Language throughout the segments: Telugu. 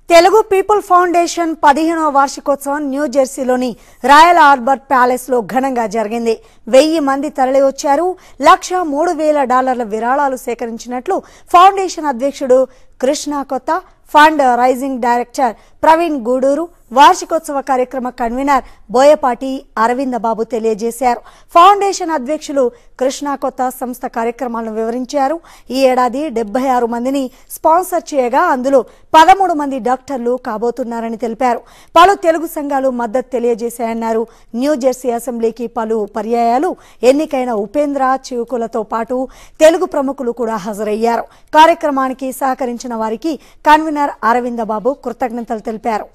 తెలుగు పీపుల్ ఫౌండేషన్ 15వ వార్షికోత్సవం న్యూ జెర్సీలోని రాయల్ ఆల్బర్ట్ ప్యాలెస్ లో ఘనంగా జరిగింది. 1000 మంది తరలివచ్చారు. $103,000 విరాళాలు సేకరించినట్లు ఫౌండేషన్ అధ్యక్షుడు Krishna Kotha, fund raising director Praveen Guduru, వార్షికోత్సవ కార్యక్రమ కన్వీనర్ బోయపాటి అరవింద బాబు తెలియజేశారు. ఫౌండేషన్ అధ్యక్షులు కృష్ణ కొత్త సంస్థ కార్యక్రమాలను వివరించారు. ఈ ఏడాది 76 మందిని స్పాన్సర్ చేయగా అందులో 13 మంది డాక్టర్లు కాబోతున్నారని తెలిపారు. పలు తెలుగు సంఘాలు మద్దతు తెలియజేశాయన్నారు. న్యూ జెర్సీ అసెంబ్లీకి పలు పర్యాయాలు ఎన్నికైన ఉపేంద్ర చివుకులతో పాటు తెలుగు ప్రముఖులు కూడా హాజరయ్యారు. కార్యక్రమానికి సహకరించిన వారికి కన్వీనర్ అరవింద బాబు కృతజ్ఞతలు తెలిపారు.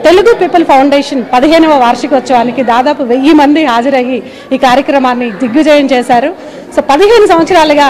తెలుగు పీపుల్ ఫౌండేషన్ 15వ వార్షికోత్సవానికి దాదాపు 1000 మంది హాజరయ్యి ఈ కార్యక్రమాన్ని దిగ్విజయం చేశారు. సో 15 సంవత్సరాలుగా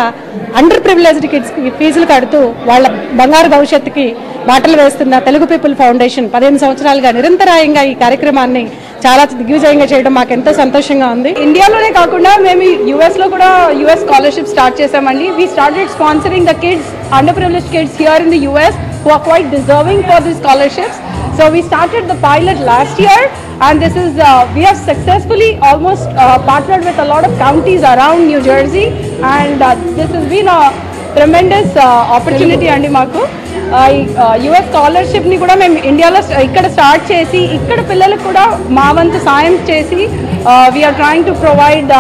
అండర్ ప్రివిలేజ్డ్ కిడ్స్కి ఫీజులు కడుతూ వాళ్ళ బంగారు భవిష్యత్తుకి బాటలు వేస్తున్న తెలుగు పీపుల్ ఫౌండేషన్ 15 సంవత్సరాలుగా నిరంతరాయంగా ఈ కార్యక్రమాన్ని చాలా దిగ్విజయంగా చేయడం మాకు ఎంతో సంతోషంగా ఉంది. ఇండియాలోనే కాకుండా మేము యుఎస్ లో కూడా యుఎస్ స్కాలర్షిప్ స్టార్ట్ చేసామండి. We started sponsoring the kids, under privileged kids here in the US who are quite deserving for these scholarships. So we started the pilot last year, and this is we have successfully almost partnered with a lot of counties around New Jersey, and this has been a tremendous opportunity andi maaku. US scholarship ని కూడా మేము ఇండియాలో ఇక్కడ స్టార్ట్ చేసి ఇక్కడ పిల్లలకు కూడా మా వంతు సాయం చేసి we are trying to provide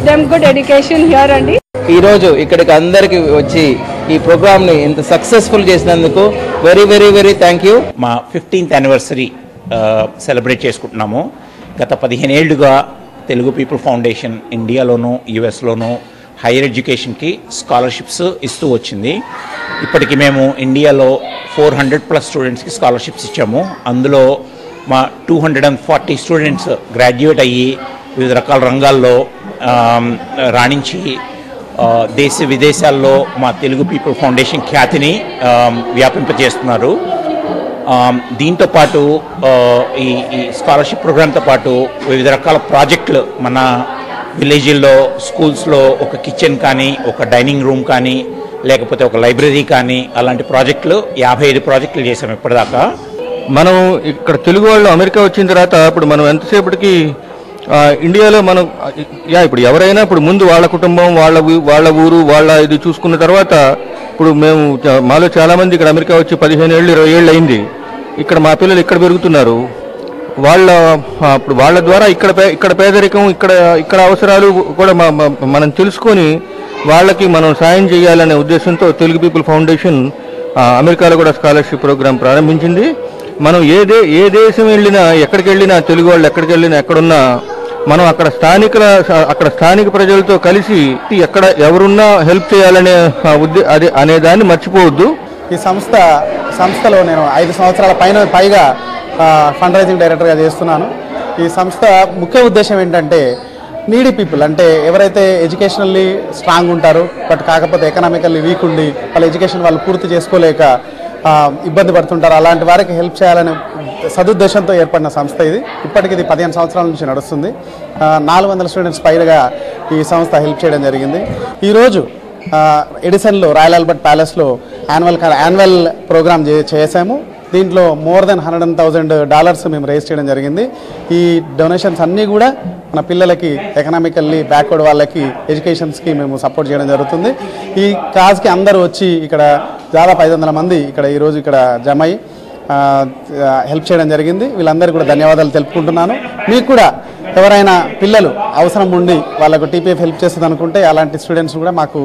them good education here అండి. ఈరోజు ఇక్కడికి అందరికి వచ్చి ఈ ప్రోగ్రామ్ని ఇంత సక్సెస్ఫుల్ చేసినందుకు very very very thank you. మా 15th యానివర్సరీ సెలబ్రేట్ చేసుకుంటున్నాము. గత 15 ఏళ్లుగా తెలుగు పీపుల్ ఫౌండేషన్ ఇండియాలోనూ యుఎస్లోనూ హైయర్ ఎడ్యుకేషన్కి స్కాలర్షిప్స్ ఇస్తూ వచ్చింది. ఇప్పటికి మేము ఇండియాలో 400+ స్టూడెంట్స్కి స్కాలర్షిప్స్ ఇచ్చాము. అందులో మా 240 స్టూడెంట్స్ గ్రాడ్యుయేట్ అయ్యి వివిధ రకాల రంగాల్లో రాణించి దేశ విదేశాల్లో మా తెలుగు పీపుల్ ఫౌండేషన్ ఖ్యాతిని వ్యాపింపజేస్తున్నారు. దీంతోపాటు ఈ స్కాలర్షిప్ ప్రోగ్రాంతో పాటు వివిధ రకాల ప్రాజెక్టులు మన విలేజ్ల్లో స్కూల్స్లో ఒక కిచెన్ కానీ, ఒక డైనింగ్ రూమ్ కానీ, లేకపోతే ఒక లైబ్రరీ కానీ, అలాంటి ప్రాజెక్టులు 55 ప్రాజెక్టులు చేసాము ఇప్పటిదాకా. మనం ఇక్కడ తెలుగు వాళ్ళు అమెరికా వచ్చిన తర్వాత ఇప్పుడు మనం ఎంతసేపటికి ఇండియాలో మనం ఇప్పుడు ఎవరైనా ఇప్పుడు ముందు వాళ్ళ కుటుంబం, వాళ్ళ ఊరు, వాళ్ళ ఇది చూసుకున్న తర్వాత ఇప్పుడు మాలో చాలామంది ఇక్కడ అమెరికా వచ్చి 15 ఏళ్ళు 20 ఏళ్ళు అయింది. ఇక్కడ మా పిల్లలు ఇక్కడ పెరుగుతున్నారు. వాళ్ళ ద్వారా ఇక్కడ పేదరికం, ఇక్కడ అవసరాలు కూడా మనం తెలుసుకొని వాళ్ళకి మనం సాయం చేయాలనే ఉద్దేశంతో తెలుగు పీపుల్ ఫౌండేషన్ అమెరికాలో కూడా స్కాలర్షిప్ ప్రోగ్రాం ప్రారంభించింది. మనం ఏ దేశం వెళ్ళినా, ఎక్కడికి వెళ్ళినా, తెలుగు వాళ్ళు ఎక్కడికి వెళ్ళినా, ఎక్కడున్నా మనం అక్కడ స్థానిక ప్రజలతో కలిసి ఎక్కడ ఎవరున్నా హెల్ప్ చేయాలనే అనే దాన్ని మర్చిపోవద్దు. ఈ సంస్థలో నేను 5 సంవత్సరాల పైగా ఫండ్ రైజింగ్ డైరెక్టర్గా చేస్తున్నాను. ఈ సంస్థ ముఖ్య ఉద్దేశం ఏంటంటే నీడీ పీపుల్, అంటే ఎవరైతే ఎడ్యుకేషనల్లీ స్ట్రాంగ్ ఉంటారో బట్ కాకపోతే ఎకనామికల్లీ వీక్ ఉండి వాళ్ళ ఎడ్యుకేషన్ వాళ్ళు పూర్తి చేసుకోలేక ఇబ్బంది పడుతుంటారు, అలాంటి వారికి హెల్ప్ చేయాలనే సదుద్దేశంతో ఏర్పడిన సంస్థ ఇది. ఇప్పటికి ఇది 15 సంవత్సరాల నుంచి నడుస్తుంది. 400 స్టూడెంట్స్ పైగా ఈ సంస్థ హెల్ప్ చేయడం జరిగింది. ఈరోజు ఎడిసన్లో రాయల్ ఆల్బర్ట్ ప్యాలెస్లో యాన్యువల్ ప్రోగ్రామ్ చేసాము. దీంట్లో మోర్ దెన్ $100,000 మేము రేజ్ చేయడం జరిగింది. ఈ డొనేషన్స్ అన్నీ కూడా మన పిల్లలకి, ఎకనామికల్లీ బ్యాక్వర్డ్ వాళ్ళకి ఎడ్యుకేషన్స్కి మేము సపోర్ట్ చేయడం జరుగుతుంది. ఈ కాజ్కి అందరూ వచ్చి ఇక్కడ దాదాపు 500 మంది ఈరోజు ఇక్కడ జమ అయ్యి హెల్ప్ చేయడం జరిగింది. వీళ్ళందరికీ కూడా ధన్యవాదాలు తెలుపుకుంటున్నాను. మీకు కూడా ఎవరైనా పిల్లలు అవసరం ఉండి వాళ్ళకు టీపీఎఫ్ హెల్ప్ చేస్తుంది అనుకుంటే అలాంటి స్టూడెంట్స్ కూడా మాకు